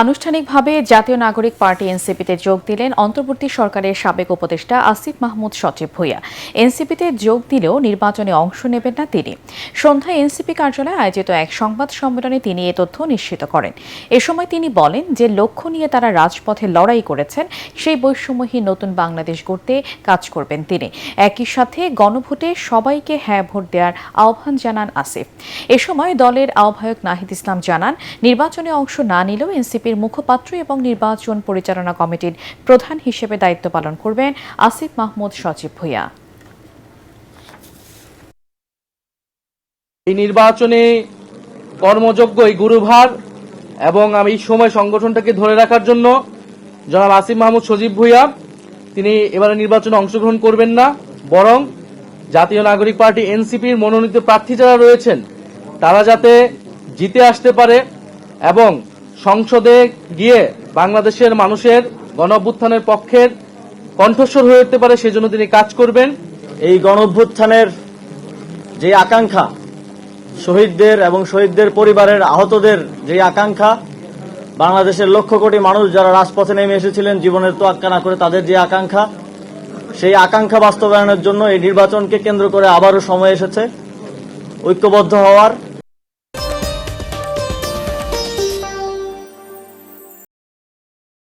আনুষ্ঠানিকভাবে জাতীয় নাগরিক পার্টি এনসিপিতে যোগ দিলেন অন্তর্বর্তী সরকারের সাবেক উপদেষ্টা আসিফ মাহমুদ সচিব ভূঁইয়া। এনসিপিতে যোগ দিলেও নির্বাচনে অংশ নেবেন না তিনি। সন্ধ্যায় এনসিপি কার্যালয়ে আয়োজিত এক সংবাদ সম্মেলনে তিনি এ তথ্য নিশ্চিত করেন। এ সময় তিনি বলেন যে লক্ষ্য নিয়ে তারা রাজপথে লড়াই করেছেন, সেই বৈষম্যহীন নতুন বাংলাদেশ গড়তে কাজ করবেন তিনি। একই সাথে গণভোটে সবাইকে হ্যাঁ ভোট দেওয়ার আহ্বান জানান আসিফ। এ সময় দলের আহ্বায়ক নাহিদ ইসলাম জানান, নির্বাচনে অংশ না নিলেও এনসিপির মুখপাত্র এবং নির্বাচন পরিচালনা কমিটির প্রধান হিসেবে দায়িত্ব পালন করবেন আসিফ মাহমুদ সচিব ভূঁইয়া। এই নির্বাচনে কর্মযোগ্য এই গুরুভার এবং আমি এই সময় সংগঠনটাকে ধরে রাখার জন্য জনাব আসিফ মাহমুদ সচিব ভূঁইয়া তিনি এবারে নির্বাচনে অংশগ্রহণ করবেন না, বরং জাতীয় নাগরিক পার্টি এনসিপির মনোনীত প্রার্থী যারা রয়েছেন তারা যাতে জিতে আসতে পারে এবং সংসদে গিয়ে বাংলাদেশের মানুষের গণঅভ্যুত্থানের পক্ষের কণ্ঠস্বর হয়ে উঠতে পারে, সেজন্য তিনি কাজ করবেন। এই গণঅভ্যুত্থানের যে আকাঙ্ক্ষা, শহীদদের এবং শহীদদের পরিবারের আহতদের যে আকাঙ্ক্ষা, বাংলাদেশের লক্ষ কোটি মানুষ যারা রাজপথে নেমে এসেছিলেন জীবনের তোয়াক্কা না করে, তাদের যে আকাঙ্ক্ষা, সেই আকাঙ্ক্ষা বাস্তবায়নের জন্য এই নির্বাচনকে কেন্দ্র করে আবারও সময় এসেছে ঐক্যবদ্ধ হওয়ার।